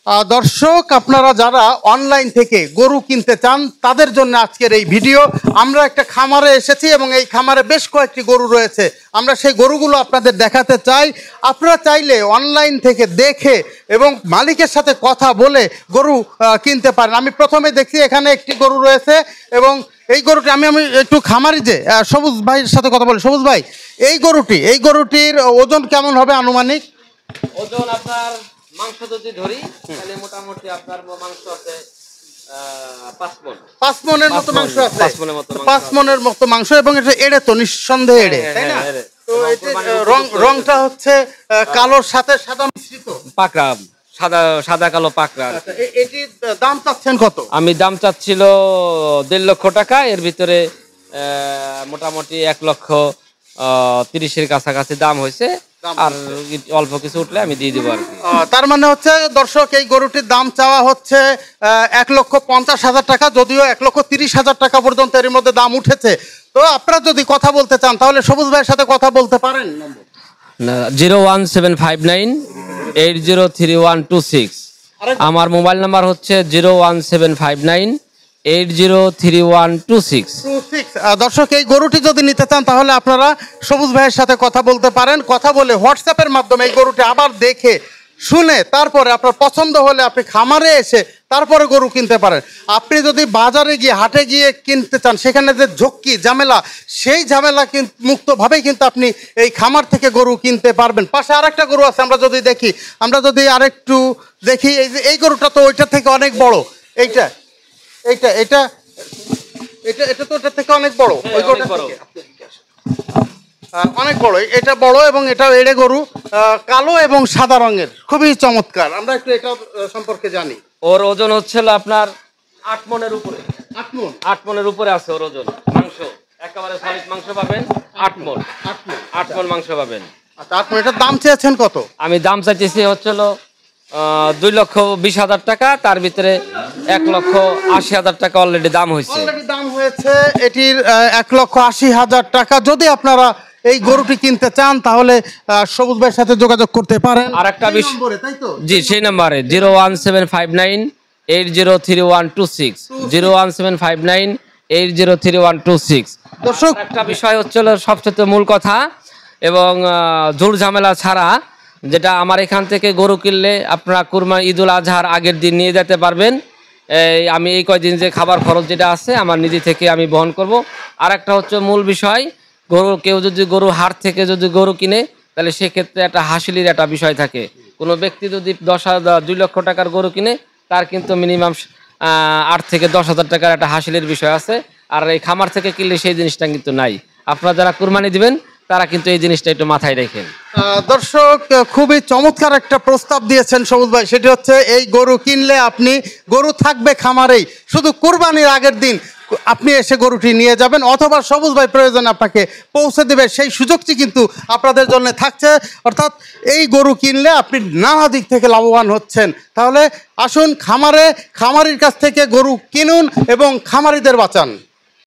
দর্শক, আপনারা যারা অনলাইন থেকে গরু কিনতে চান তাদের জন্য আজকের এই ভিডিও। আমরা একটা খামারে এসেছি এবং এই খামারে বেশ কয়েকটি গরু রয়েছে। আমরা সেই গরুগুলো আপনাদের দেখাতে চাই। আপনারা চাইলে অনলাইন থেকে দেখে এবং মালিকের সাথে কথা বলে গরু কিনতে পারেন। আমি প্রথমে দেখছি এখানে একটি গরু রয়েছে এবং এই গরুটি আমি একটু খামারি যে সবুজ ভাইয়ের সাথে কথা বলি। সবুজ ভাই, এই গরুটির ওজন কেমন হবে আনুমানিক? ওজন আপনার মাংস যদি ধরি তাহলে মোটামুটি আপনার মাংস আছে 5 মনের মতো মাংস আছে। 5 মনের মতো মাংস এবং এটা এড়ে তো নিঃসন্দেহে এড়ে, তাই না? তো রংটা হচ্ছে কালোর সাথে সাদা মিশ্রিত পাকড়া, সাদা কালো পাকড়া। এটির দাম চাচ্ছেন কত? আমি দাম চাচ্ছিল 1.5 লক্ষ টাকা। এর ভিতরে মোটামুটি 1,30,000 কাছাকাছি দাম হয়েছে, আর অল্প কিছু উঠলে আমি দিয়ে দেবো আর কি। তার মানে হচ্ছে দর্শক, এই গরুটির দাম চাওয়া হচ্ছে 1,50,000 টাকা, যদিও 1,30,000 টাকা পর্যন্ত এর মধ্যে দাম উঠেছে। তো আপনারা যদি কথা বলতে চান তাহলে সবুজ ভাইয়ের সাথে কথা বলতে পারেন। 01759803126। আমার মোবাইল নাম্বার হচ্ছে 01759803126। দর্শক, এই গরুটি যদি নিতে চান তাহলে আপনারা সবুজ ভাইয়ের সাথে কথা বলতে পারেন। কথা বলে হোয়াটসঅ্যাপের মাধ্যমে এই গরুটি আবার দেখে শুনে তারপরে আপনার পছন্দ হলে আপনি খামারে এসে তারপরে গরু কিনতে পারেন। আপনি যদি বাজারে গিয়ে হাটে গিয়ে কিনতে চান, সেখানে যে ঝক্কি ঝামেলা, সেই ঝামেলা মুক্তভাবেই কিন্তু আপনি এই খামার থেকে গরু কিনতে পারবেন। পাশে আরেকটা গরু আছে, আমরা যদি আরেকটু দেখি। এই গরুটা তো ওইটা থেকে অনেক বড়। এটা তো ওটার থেকে অনেক বড়। ওই গরুটা অনেক বড়, এটা বড় এবং এটা এড়ে গরু, কালো এবং সাদা রঙের, খুবই চমৎকার। আমরা একটু এটা সম্পর্কে জানি। ওর ওজন হচ্ছিল আপনার 8 মনের উপরে। 8 মনের উপরে আছে ওর ওজন। মাংস একেবারে সলিড মাংস পাবেন। 8 মন মাংস পাবেন। আচ্ছা, 8 মন। এটার দাম চেয়েছেন কত? আমি দাম চাইতেছি হচ্ছিল 2,20,000 টাকা। তার ভিতরে 1,80,000 টাকা অলরেডি দাম হয়েছে। এটির 1,80,000 টাকা। যদি আপনারা এই গরুটি কিনতে চান তাহলে সবুজ ভাইয়ের সাথে যোগাযোগ করতে পারেন। আর একটা বিষয়, জি সেই নাম্বারে 01759803126, 01759803126। দর্শক, একটা বিষয় হচ্ছিল সবচেয়ে মূল কথা এবং ঝুট ঝামেলা ছাড়া, যেটা আমার এখান থেকে গরু কিনলে আপনারা কুরবানি ঈদুল আজহার আগের দিন নিয়ে যেতে পারবেন। আমি এই কয়দিন যে খাবার খরচ যেটা আছে আমার নিজে থেকে আমি বহন করব। আর একটা হচ্ছে মূল বিষয়, কেউ যদি গরু হাট থেকে যদি গরু কিনে তাহলে সেক্ষেত্রে একটা হাসিলির একটা বিষয় থাকে। কোনো ব্যক্তি যদি 2 লক্ষ টাকার গরু কিনে তার কিন্তু মিনিমাম 8 থেকে 10,000 টাকার একটা হাসিলের বিষয় আছে। আর এই খামার থেকে কিনলে সেই জিনিসটা কিন্তু নাই। আপনারা যারা কুরবানি দিবেন তারা কিন্তু এই জিনিসটা একটু মাথায় রাখেন। দর্শক, খুবই চমৎকার একটা প্রস্তাব দিয়েছেন সবুজ ভাই। সেটি হচ্ছে এই গরু কিনলে গরু থাকবে খামারেই, শুধু কুরবানির আগের দিন আপনি এসে গরুটি নিয়ে যাবেন, অথবা সবুজ ভাই প্রয়োজন আপনাকে পৌঁছে দেবে, সেই সুযোগটি কিন্তু আপনাদের জন্য থাকছে। অর্থাৎ এই গরু কিনলে আপনি নানা দিক থেকে লাভবান হচ্ছেন। তাহলে আসুন খামারির কাছ থেকে গরু কিনুন এবং খামারিদের বাঁচান।